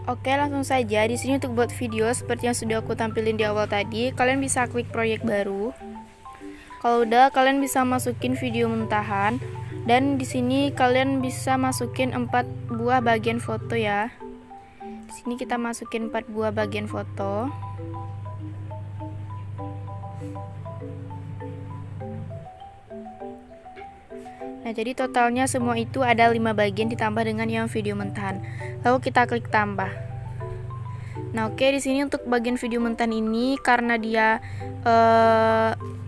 Oke, langsung saja di sini untuk buat video seperti yang sudah aku tampilin di awal tadi, kalian bisa klik proyek baru. Kalau udah, kalian bisa masukin video mentahan dan di sini kalian bisa masukin 4 buah bagian foto ya. Di sini kita masukin 4 buah bagian foto. Nah, jadi totalnya semua itu ada 5 bagian ditambah dengan yang video mentahan. Lalu kita klik tambah. Nah, oke, di sini untuk bagian video mentahan ini karena dia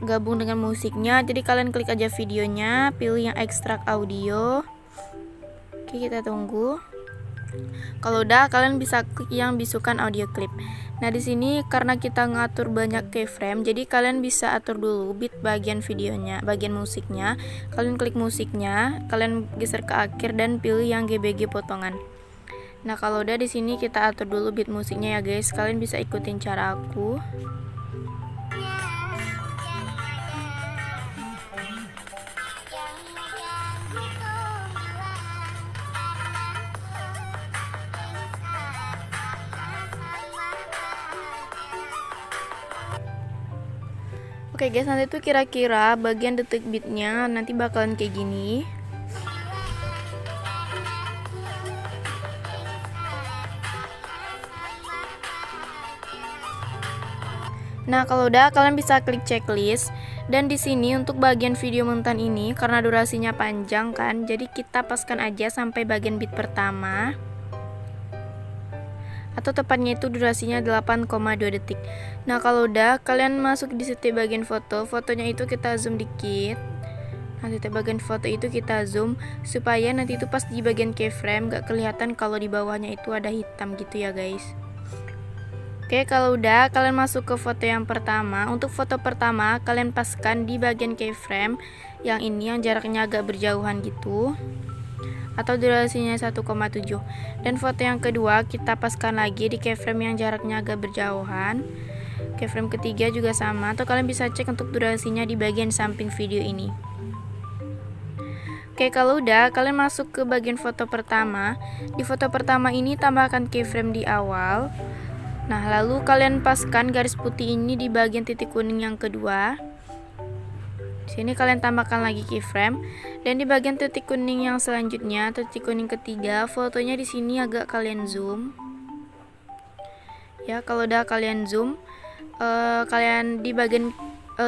gabung dengan musiknya, jadi kalian klik aja videonya, pilih yang ekstrak audio. Oke, kita tunggu. Kalau udah, kalian bisa klik yang bisukan audio clip. Nah, di sini karena kita ngatur banyak keyframe, jadi kalian bisa atur dulu bit bagian videonya, bagian musiknya. Kalian klik musiknya, kalian geser ke akhir dan pilih yang GBG potongan. Nah, kalau udah di sini kita atur dulu beat musiknya ya guys. Kalian bisa ikutin cara aku. Oke guys, nanti tuh kira-kira bagian detik beatnya nanti bakalan kayak gini. Nah, kalau udah, kalian bisa klik checklist. Dan di sini untuk bagian video mentahan ini karena durasinya panjang kan, jadi kita paskan aja sampai bagian beat pertama. Atau tepatnya itu durasinya 8,2 detik. Nah, kalau udah, kalian masuk di setiap bagian foto, fotonya itu kita zoom dikit. Nah, setiap bagian foto itu kita zoom supaya nanti itu pas di bagian keyframe gak kelihatan kalau di bawahnya itu ada hitam gitu ya guys. Oke, kalau udah, kalian masuk ke foto yang pertama. Untuk foto pertama, kalian paskan di bagian keyframe yang ini, yang jaraknya agak berjauhan gitu, atau durasinya 1,7. Dan foto yang kedua, kita paskan lagi di keyframe yang jaraknya agak berjauhan. Keyframe ketiga juga sama, atau kalian bisa cek untuk durasinya di bagian samping video ini. Oke, kalau udah, kalian masuk ke bagian foto pertama. Di foto pertama ini tambahkan keyframe di awal. Nah, lalu kalian paskan garis putih ini di bagian titik kuning yang kedua. Di sini kalian tambahkan lagi keyframe dan di bagian titik kuning yang selanjutnya, titik kuning ketiga, fotonya di sini agak kalian zoom. Ya, kalau udah kalian zoom, kalian di bagian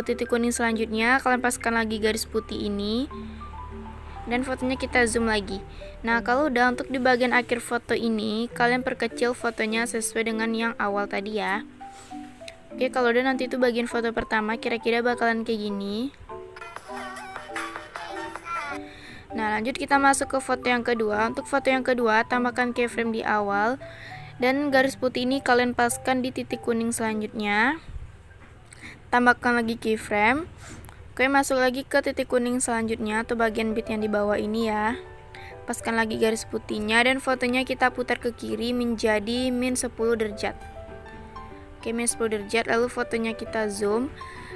titik kuning selanjutnya kalian paskan lagi garis putih ini. Dan fotonya kita zoom lagi. Nah, kalau udah, untuk di bagian akhir foto ini kalian perkecil fotonya sesuai dengan yang awal tadi ya. Oke, kalau udah, nanti itu bagian foto pertama kira-kira bakalan kayak gini. Nah, lanjut kita masuk ke foto yang kedua. Untuk foto yang kedua, tambahkan keyframe di awal dan garis putih ini kalian paskan di titik kuning selanjutnya. Tambahkan lagi keyframe. Oke, masuk lagi ke titik kuning selanjutnya atau bagian beat yang di bawah ini ya. Paskan lagi garis putihnya dan fotonya kita putar ke kiri menjadi min 10 derajat. Oke, min 10 derajat, lalu fotonya kita zoom.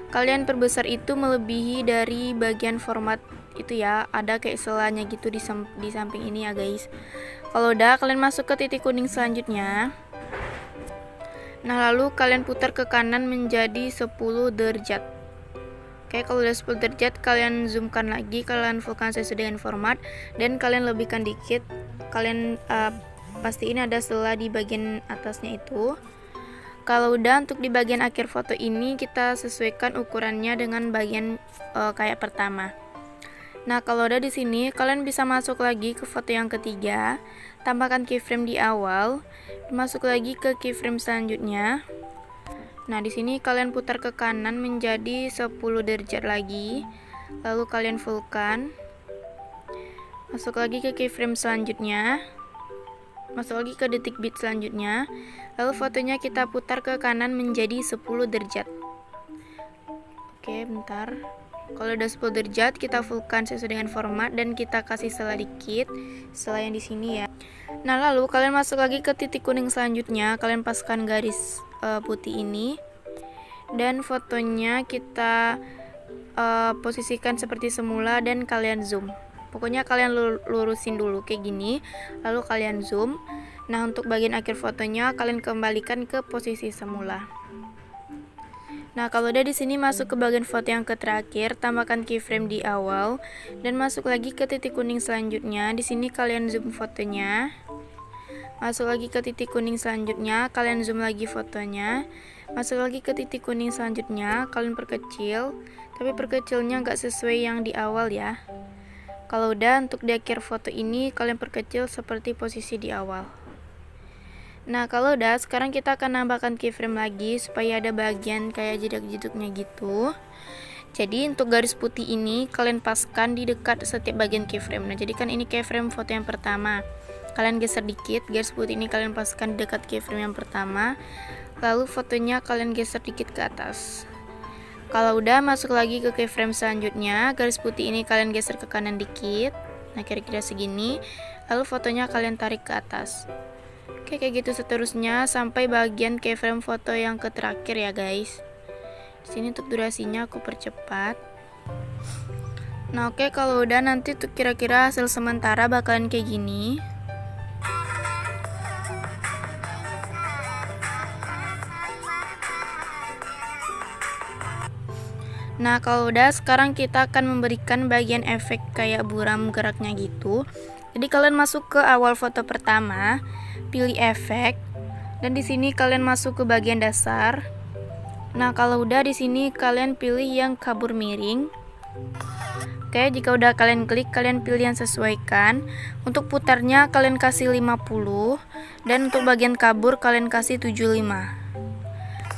Kalian perbesar itu melebihi dari bagian format itu ya, ada kayak selanya gitu di samping ini ya guys. Kalau udah, kalian masuk ke titik kuning selanjutnya. Nah, lalu kalian putar ke kanan menjadi 10 derajat. Oke, kalau udah 10 derajat kalian zoomkan lagi, kalian fullkan sesuai dengan format dan kalian lebihkan dikit. Kalian pastiin ada setelah di bagian atasnya itu. Kalau udah, untuk di bagian akhir foto ini kita sesuaikan ukurannya dengan bagian kayak pertama. Nah, kalau udah di sini kalian bisa masuk lagi ke foto yang ketiga, tambahkan keyframe di awal, masuk lagi ke keyframe selanjutnya. Nah, di sini kalian putar ke kanan menjadi 10 derajat lagi, lalu kalian fullkan. Masuk lagi ke keyframe selanjutnya. Masuk lagi ke detik bit selanjutnya. Lalu fotonya kita putar ke kanan menjadi 10 derajat. Oke, bentar. Kalau udah 10 derajat, kita fullkan sesuai dengan format dan kita kasih sela dikit, sela yang di sini ya. Nah, lalu kalian masuk lagi ke titik kuning selanjutnya, kalian paskan garis putih ini. Dan fotonya kita posisikan seperti semula dan kalian zoom. Pokoknya kalian lurusin dulu kayak gini, lalu kalian zoom. Nah, untuk bagian akhir fotonya kalian kembalikan ke posisi semula. Nah, kalau udah di sini masuk ke bagian foto yang terakhir, tambahkan keyframe di awal dan masuk lagi ke titik kuning selanjutnya. Di sini kalian zoom fotonya. Masuk lagi ke titik kuning selanjutnya, kalian zoom lagi fotonya. Masuk lagi ke titik kuning selanjutnya, kalian perkecil, tapi perkecilnya nggak sesuai yang di awal ya. Kalau udah, untuk di akhir foto ini kalian perkecil seperti posisi di awal. Nah, kalau udah, sekarang kita akan nambahkan keyframe lagi supaya ada bagian kayak jedak-jeduknya gitu. Jadi untuk garis putih ini kalian paskan di dekat setiap bagian keyframe. Nah, jadi kan ini keyframe foto yang pertama. Kalian geser dikit, garis putih ini kalian paskan di dekat keyframe yang pertama. Lalu fotonya kalian geser dikit ke atas. Kalau udah, masuk lagi ke keyframe selanjutnya. Garis putih ini kalian geser ke kanan dikit. Nah, kira-kira segini. Lalu fotonya kalian tarik ke atas. Oke, kayak gitu seterusnya sampai bagian keyframe foto yang terakhir ya guys. Di sini untuk durasinya aku percepat. Nah, oke, kalau udah nanti tuh kira-kira hasil sementara bakalan kayak gini. Nah, kalau udah, sekarang kita akan memberikan bagian efek kayak buram geraknya gitu. Jadi kalian masuk ke awal foto pertama, pilih efek, dan di sini kalian masuk ke bagian dasar. Nah, kalau udah di sini kalian pilih yang kabur miring. Oke, jika udah kalian klik, kalian pilih yang sesuaikan. Untuk putarnya kalian kasih 50 dan untuk bagian kabur kalian kasih 75.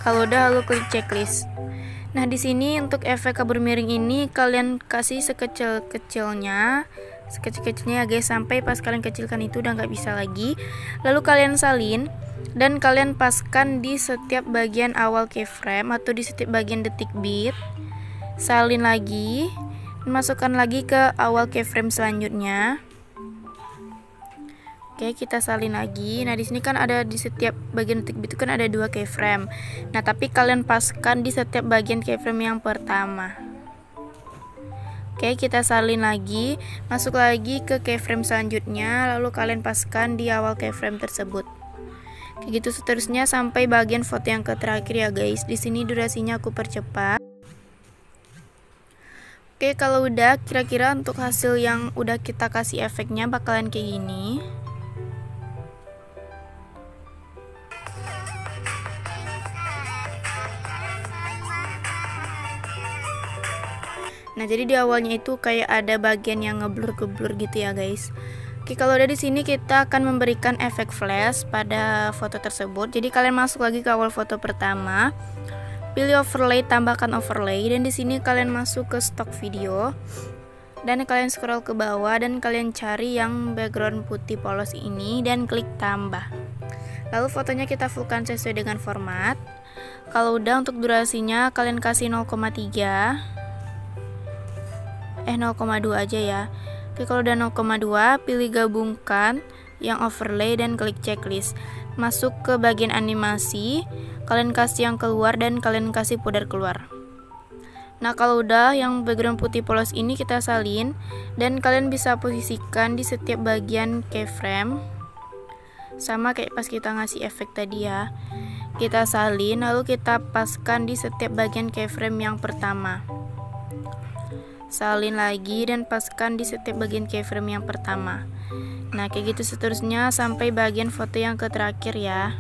Kalau udah, lalu klik checklist. Nah, di sini untuk efek kabur miring ini kalian kasih sekecil-kecilnya guys, sampai pas kalian kecilkan itu udah nggak bisa lagi. Lalu kalian salin dan kalian paskan di setiap bagian awal keyframe atau di setiap bagian detik bit. Salin lagi, masukkan lagi ke awal keyframe selanjutnya. Oke, kita salin lagi. Nah, di sini kan ada di setiap bagian detik bit itu kan ada 2 keyframe. Nah, tapi kalian paskan di setiap bagian keyframe yang pertama. Oke, kita salin lagi, masuk lagi ke keyframe selanjutnya, lalu kalian paskan di awal keyframe tersebut. Kayak gitu seterusnya sampai bagian foto yang terakhir ya guys. Di sini durasinya aku percepat. Oke, kalau udah, kira-kira untuk hasil yang udah kita kasih efeknya bakalan kayak gini. Nah, jadi di awalnya itu kayak ada bagian yang ngeblur-ngeblur gitu ya guys. Oke, kalau udah di sini kita akan memberikan efek flash pada foto tersebut. Jadi kalian masuk lagi ke awal foto pertama, pilih overlay, tambahkan overlay, dan di sini kalian masuk ke stock video dan kalian scroll ke bawah dan kalian cari yang background putih polos ini dan klik tambah. Lalu fotonya kita fullkan sesuai dengan format. Kalau udah, untuk durasinya kalian kasih 0,2 aja ya. Oke, kalau udah 0,2, pilih gabungkan yang overlay dan klik checklist. Masuk ke bagian animasi, kalian kasih yang keluar dan kalian kasih pudar keluar. Nah, kalau udah, yang background putih polos ini kita salin dan kalian bisa posisikan di setiap bagian keyframe. Sama kayak pas kita ngasih efek tadi ya. Kita salin lalu kita paskan di setiap bagian keyframe yang pertama. Salin lagi dan paskan di setiap bagian keyframe yang pertama. Nah, kayak gitu seterusnya sampai bagian foto yang terakhir ya.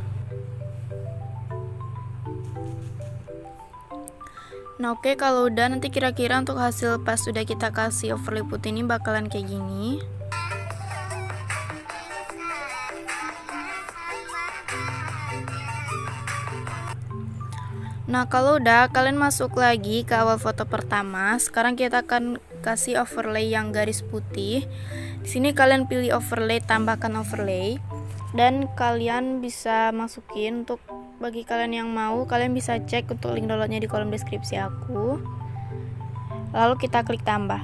Nah, oke, kalau udah, nanti kira-kira untuk hasil pas sudah kita kasih overlay putih ini bakalan kayak gini. Nah, kalau udah, kalian masuk lagi ke awal foto pertama. Sekarang kita akan kasih overlay yang garis putih. Di sini kalian pilih overlay, tambahkan overlay. dan kalian bisa masukin. Untuk bagi kalian yang mau, kalian bisa cek untuk link downloadnya di kolom deskripsi aku. Lalu kita klik tambah.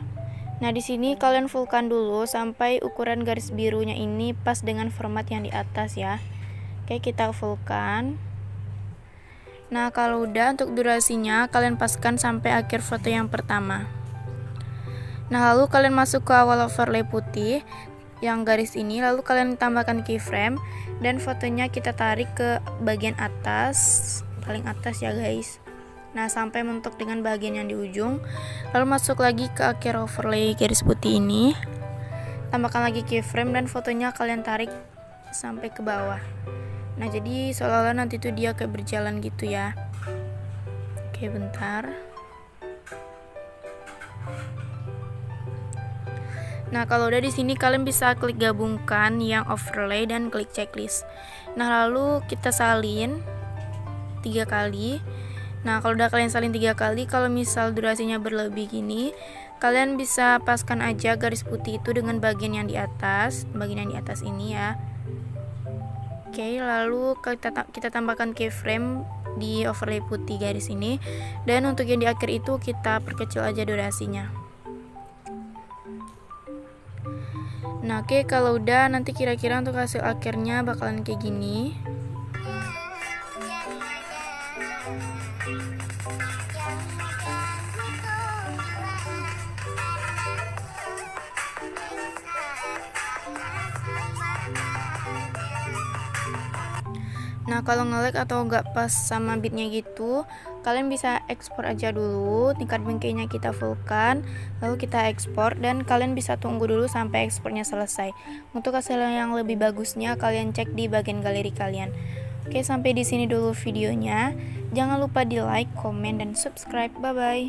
Nah, di sini kalian fullkan dulu sampai ukuran garis birunya ini pas dengan format yang di atas ya. Oke, kita fullkan. Nah, kalau udah, untuk durasinya kalian paskan sampai akhir foto yang pertama. Nah, lalu kalian masuk ke awal overlay putih yang garis ini, lalu kalian tambahkan keyframe dan fotonya kita tarik ke bagian atas, paling atas ya guys. Nah, sampai mentok dengan bagian yang di ujung. Lalu masuk lagi ke akhir overlay garis putih ini, tambahkan lagi keyframe dan fotonya kalian tarik sampai ke bawah. Nah, jadi seolah-olah nanti tuh dia kayak berjalan gitu ya. Oke, bentar. Nah, kalau udah di sini kalian bisa klik gabungkan yang overlay dan klik checklist. Nah, lalu kita salin 3 kali. Nah, kalau udah kalian salin 3 kali, kalau misal durasinya berlebih gini, kalian bisa paskan aja garis putih itu dengan bagian yang di atas, ini ya. Oke, lalu kita tambahkan keyframe di overlay putih garis ini, dan untuk yang di akhir itu kita perkecil aja durasinya. Nah, oke, kalau udah, nanti kira-kira untuk hasil akhirnya bakalan kayak gini. Nah, kalau nge-lag atau nggak pas sama beatnya gitu, kalian bisa ekspor aja dulu, tingkat bengkainya kita fullkan, lalu kita ekspor, dan kalian bisa tunggu dulu sampai ekspornya selesai. Untuk hasil yang lebih bagusnya, kalian cek di bagian galeri kalian. Oke, sampai di sini dulu videonya. Jangan lupa di like, komen, dan subscribe. Bye bye.